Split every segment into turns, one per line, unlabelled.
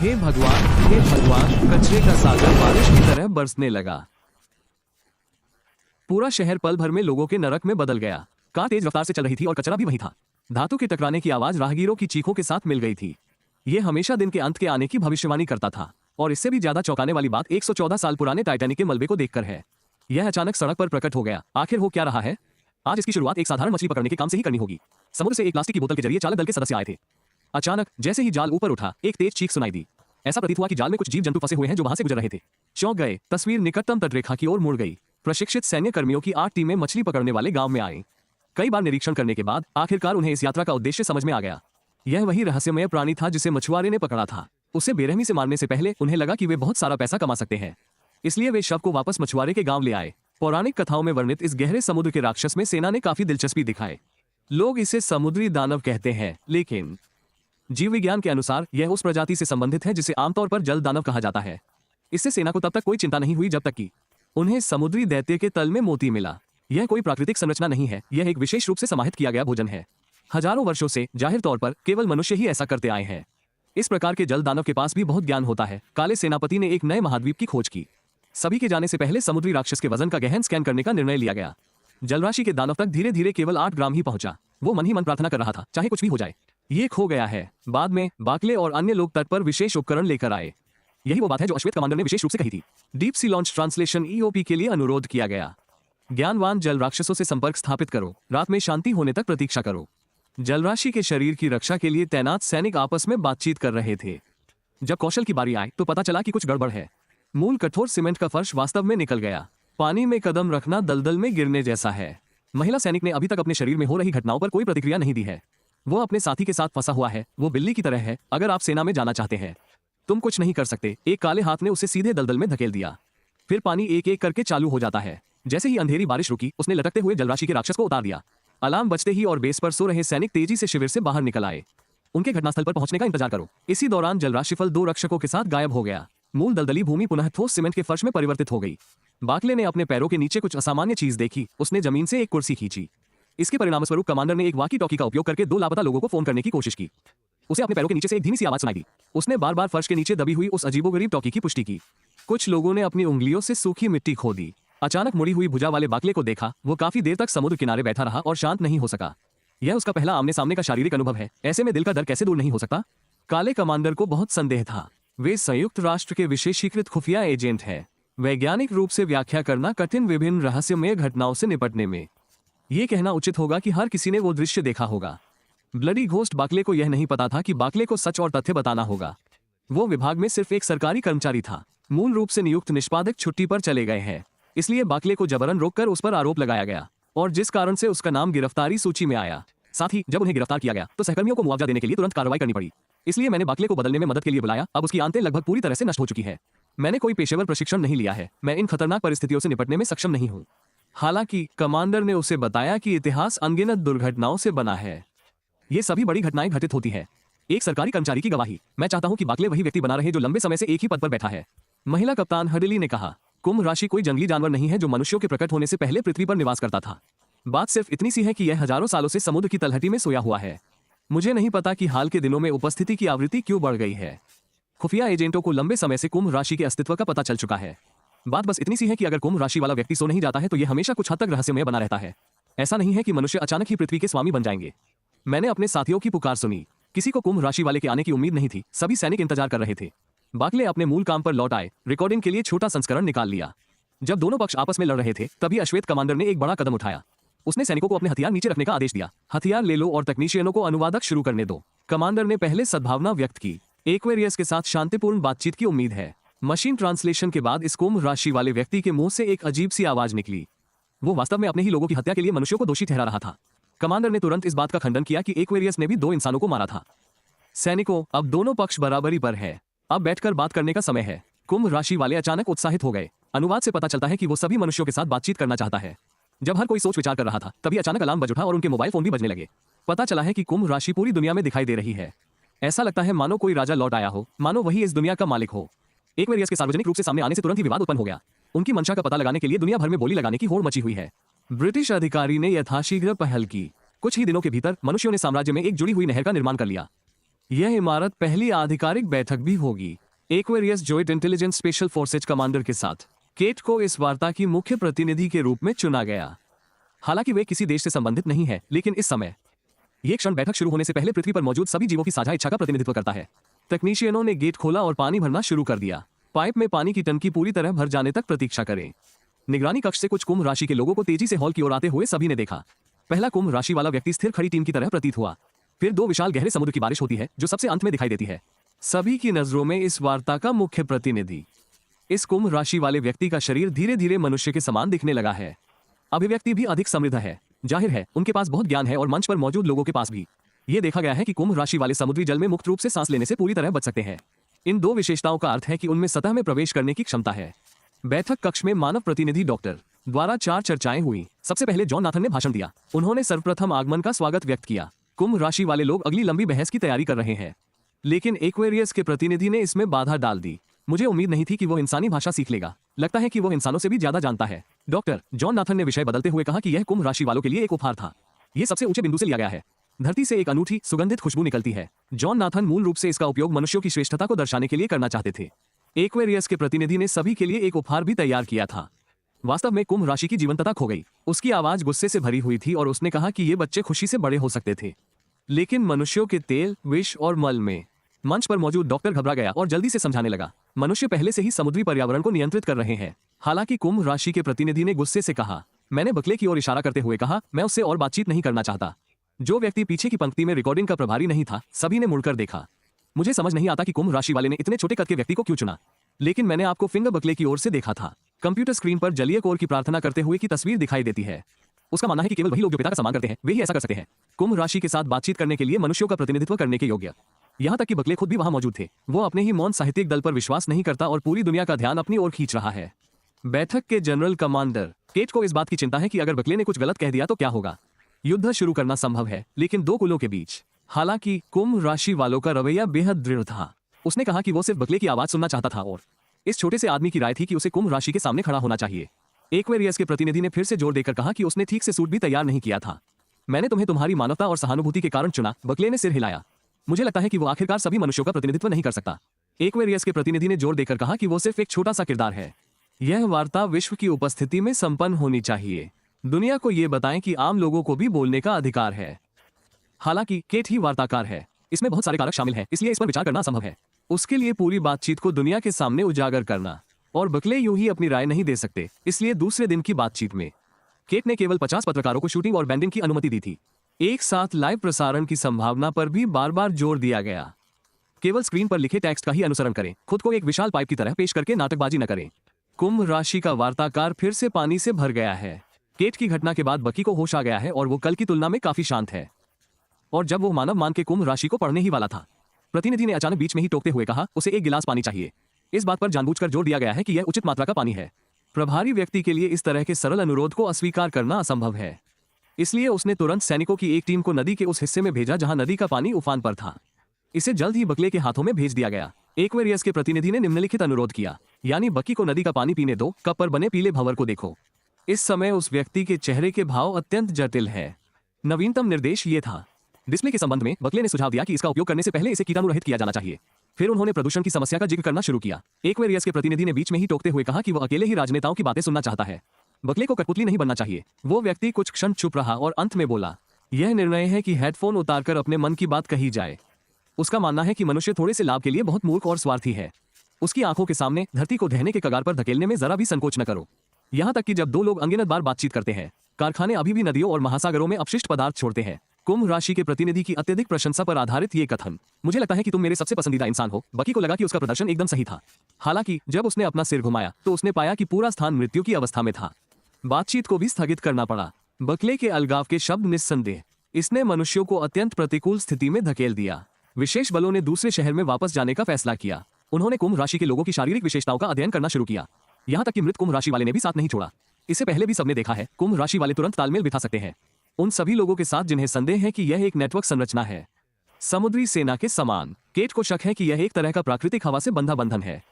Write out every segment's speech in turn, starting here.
हे भगवान, कचरे का सागर बारिश की तरह बरसने लगा। पूरा शहर पल भर में लोगों के नरक में बदल गया। कार तेज रफ्तार से चल रही थी और कचरा भी वहीं था। धातु के टकराने की आवाज राहगीरों की चीखों के साथ मिल गई थी। यह हमेशा दिन के अंत के आने की भविष्यवाणी करता था। और इससे भी ज्यादा चौंकाने वाली बात 114 साल पुराने टाइटैनिक के मलबे को देखकर है। यह अचानक सड़क पर प्रकट हो गया। आखिर हो क्या रहा है? आज इसकी शुरुआत एक साधारण मछली पकड़ने के काम से ही करनी होगी। समुद्र से एक प्लास्टिक की बोतल के जरिए चालक दल के सदस्य आए थे। अचानक जैसे ही जाल ऊपर उठा, एक तेज चीख सुनाई दी। ऐसा प्रतीत हुआ कि जाल में कुछ जीव जंतु फंसे हुए हैं जो वहां से गुजर रहे थे। चौंक गए। तस्वीर निकटतम तटरेखा की ओर मुड़ गई। प्रशिक्षित सैन्य कर्मियों की 8 टीमें मछली पकड़ने वाले गांव में आई। कई बार निरीक्षण करने के बाद आखिरकार उन्हें इस यात्रा का उद्देश्य समझ में आ गया। यह वही रहस्यमय प्राणी था जिसे मछुआरे ने पकड़ा था। उसे बेरहमी से मारने से पहले उन्हें लगा कि वे बहुत सारा पैसा कमा सकते हैं, इसलिए वे शव को वापस मछुआरे के गांव ले आए। पौराणिक कथाओं में वर्णित इस गहरे समुद्र के राक्षस में सेना ने काफी दिलचस्पी दिखाई। लोग इसे समुद्री दानव कहते हैं, लेकिन जीव विज्ञान के अनुसार यह उस प्रजाति से संबंधित है जिसे आमतौर पर जल दानव कहा जाता है। इससे सेना को तब तक कोई चिंता नहीं हुई जब तक कि उन्हें समुद्री दैत्य के तल में मोती मिला। यह कोई प्राकृतिक संरचना नहीं है, यह एक विशेष रूप से समाहित किया गया भोजन है। हजारों वर्षों से जाहिर तौर पर केवल मनुष्य ही ऐसा करते आए हैं। इस प्रकार के जल दानव के पास भी बहुत ज्ञान होता है। काले सेनापति ने एक नए महाद्वीप की खोज की। सभी के जाने से पहले समुद्री राक्षस के वजन का गहन स्कैन करने का निर्णय लिया गया। जलराशि के दानव तक धीरे धीरे केवल 8 ग्राम ही पहुंचा। वो मन ही मन प्रार्थना कर रहा था, चाहे कुछ भी हो जाए, ये खो गया है। बाद में बाकले और अन्य लोग तट पर विशेष उपकरण लेकर आए। यही वो बात है जो अश्वेत कमांडर ने विशेष रूप से कही थी। Deep sea launch translation EOP के लिए अनुरोध किया गया। ज्ञानवान जल राक्षसों से संपर्क स्थापित करो। रात में शांति होने तक प्रतीक्षा करो। जलराशि के शरीर की रक्षा के लिए तैनात सैनिक आपस में बातचीत कर रहे थे। जब कौशल की बारी आई तो पता चला कि कुछ गड़बड़ है। मूल कठोर सीमेंट का फर्श वास्तव में निकल गया। पानी में कदम रखना दलदल में गिरने जैसा है। महिला सैनिक ने अभी तक अपने शरीर में हो रही घटनाओं पर कोई प्रतिक्रिया नहीं दी है। वो अपने साथी के साथ फंसा हुआ है। वो बिल्ली की तरह है। अगर आप सेना में जाना चाहते हैं, तुम कुछ नहीं कर सकते। एक काले हाथ ने उसे सीधे दलदल में धकेल दिया। फिर पानी एक एक करके चालू हो जाता है। जैसे ही अंधेरी बारिश रुकी, उसने लटकते हुए जलराशि के राक्षस को उतार दिया। अलार्म बजते ही और बेस पर सो रहे सैनिक तेजी से शिविर से बाहर निकल आए। उनके घटनास्थल पर पहुंचने का इंतजार करो। इसी दौरान जलराशिफल 2 रक्षकों के साथ गायब हो गया। मूल दलदली भूमि पुनः ठोस सीमेंट के फर्श में परिवर्तित हो गई। बाकले ने अपने पैरों के नीचे कुछ असामान्य चीज देखी। उसने जमीन से एक कुर्सी खींची। इसके परिणामस्वरूप कमांडर ने एक वॉकी टॉकी का उपयोग करके 2 लापता लोगों को फोन करने की कोशिश की। उसे अपने पैरों के नीचे से एक धीमी सी आवाज सुनाई दी। उसने बार बार फर्श के नीचे दबी हुई उस अजीबोगरीब टॉकी की पुष्टि की। कुछ लोगों ने अपनी उंगलियों से सूखी मिट्टी खो दी। अचानक मुड़ी हुई भुजा वाले बाकले को देखा। वो काफी देर तक समुद्र किनारे बैठा रहा और शांत नहीं हो सका। यह उसका पहला आमने सामने का शारीरिक अनुभव है। ऐसे में दिल का डर कैसे दूर नहीं हो सकता? काले कमांडर को बहुत संदेह था। वे संयुक्त राष्ट्र के विशेषीकृत खुफिया एजेंट हैं। वैज्ञानिक रूप से व्याख्या करना कठिन विभिन्न रहस्यमय घटनाओं से निपटने में। ये कहना उचित होगा कि हर किसी ने वो दृश्य देखा होगा। ब्लडी घोस्ट बाकले को यह नहीं पता था कि बाकले को सच और तथ्य बताना होगा। वो विभाग में सिर्फ एक सरकारी कर्मचारी था। मूल रूप से नियुक्त निष्पादक छुट्टी पर चले गए हैं, इसलिए बाकले को जबरन रोककर उस पर आरोप लगाया गया और जिस कारण से उसका नाम गिरफ्तारी सूची में आया। साथ ही जब उन्हें गिरफ्तार किया गया तो सहकर्मियों को मुआवजा देने के लिए तुरंत कार्रवाई करनी पड़ी। इसलिए मैंने बाकले को बदलने में मदद के लिए बुलाया। अब उसकी आंतें लगभग पूरी तरह से नष्ट हो चुकी है। मैंने कोई पेशेवर प्रशिक्षण नहीं लिया है। मैं इन खतरनाक परिस्थितियों से निपटने में सक्षम नहीं हूँ। हालांकि कमांडर ने उसे बताया कि इतिहास अनगिनत दुर्घटनाओं से बना है। ये सभी बड़ी घटनाएं घटित होती है। एक सरकारी कर्मचारी की गवाही। मैं चाहता हूं कि बाकले वही व्यक्ति बना रहे जो लंबे समय से एक ही पद पर बैठा है। महिला कप्तान हडली ने कहा, कुंभ राशि कोई जंगली जानवर नहीं है जो मनुष्यों के प्रकट होने से पहले पृथ्वी पर निवास करता था। बात सिर्फ इतनी सी है कि यह हजारों सालों से समुद्र की तलहटी में सोया हुआ है। मुझे नहीं पता कि हाल के दिनों में उपस्थिति की आवृत्ति क्यों बढ़ गई है। खुफिया एजेंटों को लंबे समय से कुंभ राशि के अस्तित्व का पता चल चुका है। बात बस इतनी सी है कि अगर कुंभ राशि वाला व्यक्ति सो नहीं जाता है तो यह हमेशा कुछ हद तक रहस्यमय बना रहता है। ऐसा नहीं है कि मनुष्य अचानक ही पृथ्वी के स्वामी बन जाएंगे। मैंने अपने साथियों की पुकार सुनी। किसी को कुंभ राशि वाले के आने की उम्मीद नहीं थी। सभी सैनिक इंतजार कर रहे थे। बाकले अपने मूल काम पर लौट आए। रिकॉर्डिंग के लिए छोटा संस्करण निकाल लिया। जब दोनों पक्ष आपस में लड़ रहे थे तभी अश्वेत कमांडर ने एक बड़ा कदम उठाया। उसने सैनिकों को अपने हथियार नीचे रखने का आदेश दिया। हथियार ले लो और तकनीशियनों को अनुवादक शुरू करने दो। कमांडर ने पहले सद्भावना व्यक्त की। एक्वेरियस के साथ शांतिपूर्ण बातचीत की उम्मीद है। मशीन ट्रांसलेशन के बाद इस कुंभ राशि वाले व्यक्ति के मुंह से एक अजीब सी आवाज निकली। वो वास्तव में अपने ही लोगों की हत्या के लिए मनुष्यों को दोषी ठहरा रहा था। कमांडर ने तुरंत इस बात का खंडन किया कि एक्वेरियस ने भी 2 इंसानों को मारा था। सैनिकों, अब दोनों पक्ष बराबरी पर है। अब बैठकर बात करने का समय है। कुंभ राशि वाले अचानक उत्साहित हो गए। अनुवाद से पता चलता है कि वो सभी मनुष्यों के साथ बातचीत करना चाहता है। जब हर कोई सोच विचार कर रहा था तभी अचानक अलार्म बज उठा और उनके मोबाइल फोन भी बजने लगे। पता चला है कि कुंभ राशि पूरी दुनिया में दिखाई दे रही है। ऐसा लगता है मानो कोई राजा लौट आया हो, मानो वही इस दुनिया का मालिक हो। एक्वेरियस के सार्वजनिक रूप से सामने आने से तुरंत ही विवाद उत्पन्न हो गया। उनकी मंशा का पता लगाने के लिए दुनिया भर में बोली लगाने की होड़ मची हुई है। ब्रिटिश अधिकारी ने यथाशीघ्र पहल की। कुछ ही दिनों के भीतर मनुष्यों ने साम्राज्य में एक जुड़ी हुई नहर का निर्माण कर लिया। यह इमारत पहली आधिकारिक बैठक भी होगी Aquarius joint intelligence special forces commander के साथ। केट को इस वार्ता की मुख्य प्रतिनिधि के रूप में चुना गया। हालांकि वे किसी देश से संबंधित नहीं है, लेकिन इस समय यह क्षण बैठक शुरू होने से पहले पृथ्वी पर मौजूद सभी जीवों की साझा इच्छा का प्रतिनिधित्व करता है। तकनीशियनों ने गेट खोला और पानी भरना शुरू कर दिया। पाइप में पानी की टंकी पूरी तरह भर जाने तक प्रतीक्षा करें। निगरानी कक्ष से कुछ कुंभ राशि के लोगों को तेजी से हॉल की ओर आते हुए सभी ने देखा। पहला कुंभ राशि वाला व्यक्ति स्थिर खड़ी टीम की तरह प्रतीत हुआ। फिर दो विशाल गहरे समुद्र की बारिश होती है जो सबसे अंत में दिखाई देती है। सभी की नजरों में इस वार्ता का मुख्य प्रतिनिधि, इस कुंभ राशि वाले व्यक्ति का शरीर धीरे धीरे मनुष्य के समान दिखने लगा है। अभिव्यक्ति भी अधिक समृद्ध है। जाहिर है उनके पास बहुत ज्ञान है और मंच पर मौजूद लोगों के पास भी। ये देखा गया है कि कुंभ राशि वाले समुद्री जल में मुक्त रूप से सांस लेने से पूरी तरह बच सकते हैं। इन दो विशेषताओं का अर्थ है कि उनमें सतह में प्रवेश करने की क्षमता है। बैठक कक्ष में मानव प्रतिनिधि डॉक्टर द्वारा 4 चर्चाएं हुई। सबसे पहले जॉन नाथन ने भाषण दिया। उन्होंने सर्वप्रथम आगमन का स्वागत व्यक्त किया। कुंभ राशि वाले लोग अगली लंबी बहस की तैयारी कर रहे हैं, लेकिन एक्वेरियस के प्रतिनिधि ने इसमें बाधा डाल दी। मुझे उम्मीद नहीं थी कि वो इंसानी भाषा सीख लेगा। लगता है कि वो इंसानों से भी ज्यादा जानता है। डॉक्टर जॉन नाथन ने विषय बदलते हुए कहा कि यह कुंभ राशि वालों के लिए एक उपहार था। यह सबसे ऊंचे बिंदु से लिया गया है। धरती से एक अनूठी सुगंधित खुशबू निकलती है। जॉन नाथन मूल रूप से इसका उपयोग मनुष्यों की श्रेष्ठता को दर्शाने के लिए करना चाहते थे। एक्वेरियस के प्रतिनिधि ने सभी के लिए एक उपहार भी तैयार किया था। वास्तव में कुंभ राशि की जीवंतता खो गई। उसकी आवाज गुस्से से भरी हुई थी और उसने कहा कि ये बच्चे खुशी से बड़े हो सकते थे, लेकिन मनुष्यों के तेल, विष और मल में। मंच पर मौजूद डॉक्टर घबरा गया और जल्दी से समझाने लगा, मनुष्य पहले से ही समुद्री पर्यावरण को नियंत्रित कर रहे हैं। हालांकि कुंभ राशि के प्रतिनिधि ने गुस्से से कहा, मैंने बकले की ओर इशारा करते हुए कहा, मैं उससे और बातचीत नहीं करना चाहता। जो व्यक्ति पीछे की पंक्ति में रिकॉर्डिंग का प्रभारी नहीं था, सभी ने मुड़कर देखा। मुझे समझ नहीं आता कि कुंभ राशि वाले ने इतने छोटे कद के व्यक्ति को क्यों चुना, लेकिन मैंने आपको फिंगर बकले की ओर से देखा था। कंप्यूटर स्क्रीन पर जलीय कोर की प्रार्थना करते हुए की तस्वीर दिखाई देती है। उसका मानना है कि केवल वही लोग जो पिता का सम्मान करते हैं वे ही ऐसा कर सकते हैं। कुंभ राशि के साथ बातचीत करने के लिए मनुष्यों का प्रतिनिधित्व करने के योग्य। यहाँ तक कि बकले खुद भी वहां मौजूद थे। वो अपने ही मौन साहित्यिक दल पर विश्वास नहीं करता और पूरी दुनिया का ध्यान अपनी ओर खींच रहा है। बैठक के जनरल कमांडर केट को इस बात की चिंता है कि अगर बकले ने कुछ गलत कह दिया तो क्या होगा। युद्ध शुरू करना संभव है, लेकिन दो कुलों के बीच। हालांकि कुंभ राशि वालों का रवैया बेहद दृढ़ था। उसने कहा कि वो सिर्फ बकले की आवाज सुनना चाहता था और इस छोटे से आदमी की राय थी कि उसे कुंभ राशि के सामने खड़ा होना चाहिए। एक्वेरियस के प्रतिनिधि ने फिर से जोर देकर कहा कि उसने ठीक से सूट भी तैयार नहीं किया था। मैंने तुम्हें तुम्हारी मानवता और सहानुभूति के कारण चुना। बकले ने सिर हिलाया। मुझे लगता है कि वो आखिरकार सभी मनुष्यों का प्रतिनिधित्व नहीं कर सकता। एक्वेरियस के प्रतिनिधि ने जोर देकर कहा कि वो सिर्फ एक छोटा सा किरदार है। यह वार्ता विश्व की उपस्थिति में संपन्न होनी चाहिए। दुनिया को ये बताएं कि आम लोगों को भी बोलने का अधिकार है। हालांकि केट ही वार्ताकार है, इसमें बहुत सारे कारक शामिल हैं, इसलिए इस पर विचार करना असंभव है। उसके लिए पूरी बातचीत को दुनिया के सामने उजागर करना, और बकले यूं ही अपनी राय नहीं दे सकते। इसलिए दूसरे दिन की बातचीत में केट ने केवल 50 पत्रकारों को शूटिंग और बैंडिंग की अनुमति दी थी। एक साथ लाइव प्रसारण की संभावना पर भी बार बार जोर दिया गया। केवल स्क्रीन पर लिखे टेक्स्ट का ही अनुसरण करें, खुद को एक विशाल पाइप की तरह पेश करके नाटकबाजी न करें। कुंभ राशि का वार्ताकार फिर से पानी से भर गया है। केट की घटना के बाद बकी को होश आ गया है और वो कल की तुलना में काफी शांत है। और जब वो मानव मान के कुंभ राशि को पढ़ने ही वाला था, प्रतिनिधि ने अचानक बीच में ही टोकते हुए कहा, उसे एक गिलास पानी चाहिए। इस बात पर जानबूझकर जोर दिया गया है कि यह उचित मात्रा का पानी है। प्रभारी व्यक्ति के लिए इस तरह के सरल अनुरोध को अस्वीकार करना असंभव है। इसलिए उसने तुरंत सैनिकों की एक टीम को नदी के उस हिस्से में भेजा जहां नदी का पानी उफान पर था। इसे जल्द ही बकले के हाथों में भेज दिया गया। एक्वेरियस के प्रतिनिधि ने निम्नलिखित अनुरोध किया, यानी बकी को नदी का पानी पीने दो। कप पर बने पीले भंवर को देखो। इस समय उस व्यक्ति के चेहरे के भाव अत्यंत जटिल है। नवीनतम निर्देश ये था। डिस्प्ले के संबंध में बकले ने सुझाव दिया कि इसका उपयोग करने से पहले इसे कीटाणुरहित किया जाना चाहिए। फिर उन्होंने प्रदूषण की समस्या का जिक्र करना शुरू किया। एक्वेरियस के प्रतिनिधि ने बीच में ही टोकते हुए कहा कि वो अकेले ही राजनेताओं की बातें सुनना चाहता है। बकले को कठपुतली नहीं बनना चाहिए। वो व्यक्ति कुछ क्षण चुप रहा और अंत में बोला, यह निर्णय है कि हेडफोन उतारकर अपने मन की बात कही जाए। उसका मानना है कि मनुष्य थोड़े से लाभ के लिए बहुत मूर्ख और स्वार्थी है। उसकी आंखों के सामने धरती को ढहने के कगार पर धकेलने में जरा भी संकोच न करो। यहाँ तक कि जब दो लोग अनगिनत बार बातचीत करते हैं, कारखाने अभी भी नदियों और महासागरों में अपशिष्ट पदार्थ छोड़ते हैं। कुंभ राशि के प्रतिनिधि की अत्यधिक प्रशंसा पर आधारित ये कथन, मुझे लगता है कि तुम मेरे सबसे पसंदीदा इंसान हो। बकी को लगा कि उसका प्रदर्शन एकदम सही था। हालांकि जब उसने अपना सिर घुमाया तो उसने पाया कि पूरा स्थान मृत्यु की अवस्था में था। बातचीत को भी स्थगित करना पड़ा। बकले के अलगाव के शब्द निस्संदेह इसने मनुष्यों को अत्यंत प्रतिकूल स्थिति में धकेल दिया। विशेष बलों ने दूसरे शहर में वापस जाने का फैसला किया। उन्होंने कुंभ राशि के लोगों की शारीरिक विशेषताओं का अध्ययन करना शुरू किया। यहाँ तक कि मृत कुंभ राशि वाले ने भी साथ नहीं छोड़ा। इससे पहले भी सबने देखा है, कुंभ राशि वाले तुरंत तालमेल बिठा सकते हैं उन सभी लोगों के साथ जिन्हें संदेह है कि यह एक नेटवर्क संरचना है, समुद्री सेना के समान। केट को शक है कि यह एक तरह का प्राकृतिक हवा से बंधा बंधन है।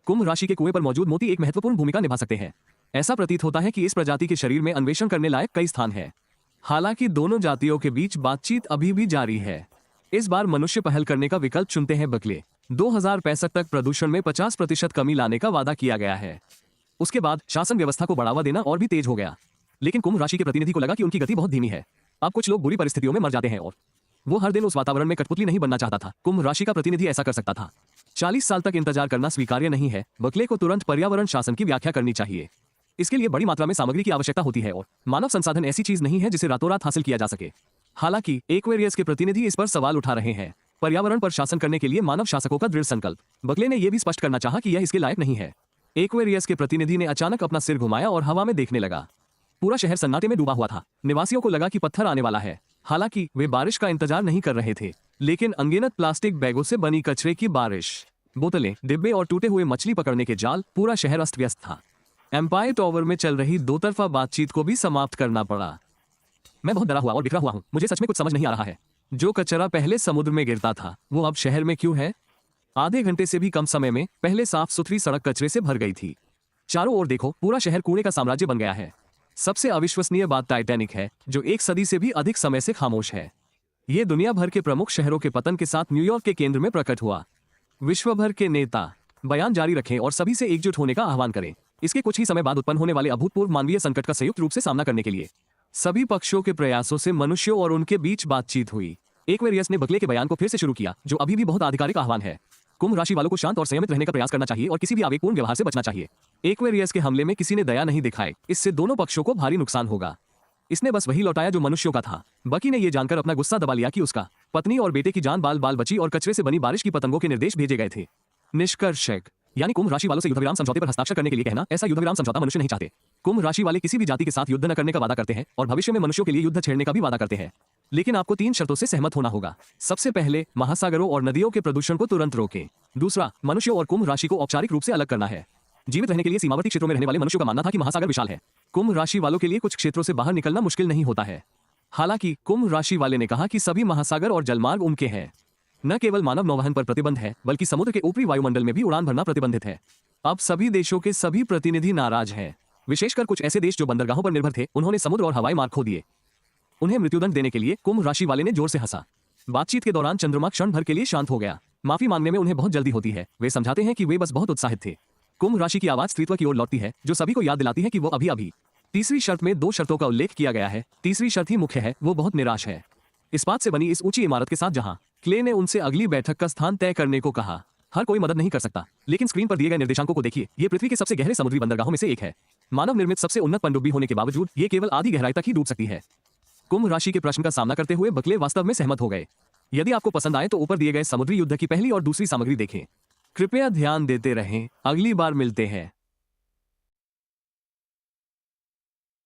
कुंभ राशि के कुएं पर मौजूद मोती एक महत्वपूर्ण भूमिका निभा सकते हैं। ऐसा प्रतीत होता है कि इस प्रजाति के शरीर में अन्वेषण करने लायक कई स्थान हैं। हालांकि दोनों जातियों के बीच बातचीत अभी भी जारी है। इस बार मनुष्य पहल करने का विकल्प चुनते हैं बकले। 2065 तक प्रदूषण में 50% कमी लाने का वादा किया गया है। उसके बाद शासन व्यवस्था को बढ़ावा देना और भी तेज हो गया। लेकिन कुंभ राशि के प्रतिनिधि को लगा कि उनकी गति बहुत धीमी है। अब कुछ लोग बुरी परिस्थितियों में मर जाते हैं और वो हर दिन उस वातावरण में कठपुतली नहीं बनना चाहता था। कुंभ राशि का प्रतिनिधि ऐसा कर सकता था। 40 साल तक इंतजार करना स्वीकार्य नहीं है। बकले को तुरंत पर्यावरण शासन की व्याख्या करनी चाहिए। इसके लिए बड़ी मात्रा में सामग्री की आवश्यकता होती है और मानव संसाधन ऐसी चीज नहीं है जिसे रातों रात हासिल किया जा सके। हालांकि एक्वेरियस के प्रतिनिधि इस पर सवाल उठा रहे हैं। पर्यावरण पर शासन करने के लिए मानव शासकों का दृढ़ संकल्प। बकले ने यह भी स्पष्ट करना चाहा कि यह इसके लायक नहीं है। एक्वेरियस के प्रतिनिधि ने अचानक अपना सिर घुमाया और हवा में देखने लगा। पूरा शहर सन्नाटे में डूबा हुआ था। निवासियों को लगा कि पत्थर आने वाला है। हालांकि वे बारिश का इंतजार नहीं कर रहे थे, लेकिन अनगिनत प्लास्टिक बैगों से बनी कचरे की बारिश, बोतलें, डिब्बे और टूटे हुए मछली पकड़ने के जाल, पूरा शहर अस्त व्यस्त था। एम्पायर टावर में चल रही दो तरफा बातचीत को भी समाप्त करना पड़ा। मैं बहुत डरा हुआ और बिखरा हुआ हूँ। मुझे सच में कुछ समझ नहीं आ रहा है। जो कचरा पहले समुद्र में गिरता था वो अब शहर में क्यों है? आधे घंटे से भी कम समय में पहले साफ सुथरी सड़क कचरे से भर गई थी। चारों ओर देखो, पूरा शहर कूड़े का साम्राज्य बन गया है। सबसे अविश्वसनीय बात टाइटैनिक है, जो 1 सदी से भी अधिक समय से खामोश है। ये दुनिया भर के प्रमुख शहरों के पतन के साथ न्यूयॉर्क के केंद्र में प्रकट हुआ। विश्व भर के नेता बयान जारी रखें और सभी से एकजुट होने का आह्वान करें। इसके कुछ ही समय बाद उत्पन्न होने वाले अभूतपूर्व मानवीय संकट का संयुक्त रूप से सामना करने के लिए सभी पक्षों के प्रयासों से मनुष्यों और उनके बीच बातचीत हुई। एक्वेरियस ने बकले के बयान को फिर से शुरू किया, जो अभी भी बहुत आधिकारिक आह्वान है। कुंभ राशि वालों को शांत और संयमित रहने का प्रयास करना चाहिए और किसी भी आवेगपूर्ण व्यवहार से बचना चाहिए। एक्वेरियस के हमले में किसी ने दया नहीं दिखाई। इससे दोनों पक्षों को भारी नुकसान होगा। इसने बस वही लौटाया जो मनुष्यों का था। बकी ने यह जानकर अपना गुस्सा दबा लिया कि उसका पत्नी और बेटे की जान बाल बाल बची और कचरे से बनी बारिश की पतंगों के निर्देश भेजे गए थे। निष्कर्षक यानी कुंभ राशि वालों से युद्धविराम समझौते पर हस्ताक्षर करने के लिए कहना, ऐसा युद्धविराम समझौता मनुष्य नहीं चाहते। कुंभ राशि वाले किसी भी जाति के साथ युद्ध न करने का वादा करते हैं और भविष्य में मनुष्यों के लिए युद्ध छेड़ने का भी वादा करते हैं। लेकिन आपको 3 शर्तों से सहमत होना होगा। सबसे पहले, महासागरों और नदियों के प्रदूषण को तुरंत रोकें। दूसरा, मनुष्यों और कुंभ राशि को औपचारिक रूप से अलग करना है। जीवित रहने के लिए सीमावर्ती क्षेत्रों में रहने वाले मनुष्यों का मानना था कि महासागर विशाल है। कुंभ राशि वालों के लिए कुछ क्षेत्रों से बाहर निकलना मुश्किल नहीं होता है। हालांकि कुंभ राशि वाले ने कहा कि सभी महासागर और जलमार्ग उनके हैं। न केवल मानव नौवहन पर प्रतिबंध है, बल्कि समुद्र के ऊपरी वायुमंडल में भी उड़ान भरना प्रतिबंधित है। अब सभी देशों के सभी प्रतिनिधि नाराज हैं। विशेषकर कुछ ऐसे देश जो बंदरगाहों पर निर्भर थे, उन्होंने समुद्र और हवाई मार्ग खो दिए। उन्हें मृत्युदंड देने के लिए कुंभ राशि वाले ने जोर से हंसा। बातचीत के दौरान चंद्रमा क्षण भर के लिए शांत हो गया। माफी मांगने में उन्हें बहुत जल्दी होती है। वे समझाते हैं कि वे बस बहुत उत्साहित थे। कुंभ राशि की आवाज स्त्रीत्व की ओर लौटती है, जो सभी को याद दिलाती है कि वो अभी। तीसरी शर्त में 2 शर्तों का उल्लेख किया गया है। तीसरी शर्त ही मुख्य है। वो बहुत निराश है। इस्पात से बनी इस ऊंची इमारत के साथ, जहां क्ले ने उनसे अगली बैठक का स्थान तय करने को कहा। हर कोई मदद नहीं कर सकता, लेकिन स्क्रीन पर दिए गए निर्देशांकों को देखिए। ये पृथ्वी के सबसे गहरे समुद्री बंदरगाहों में से एक है। मानव निर्मित सबसे उन्नत पनडुब्बी होने के बावजूद ये केवल आधी गहराई तक ही डूब सकती है। कुंभ राशि के प्रश्न का सामना करते हुए बकले वास्तव में सहमत हो गए। यदि आपको पसंद आए तो ऊपर दिए गए समुद्री युद्ध की पहली और दूसरी सामग्री देखें। कृपया ध्यान देते रहें। अगली बार मिलते हैं।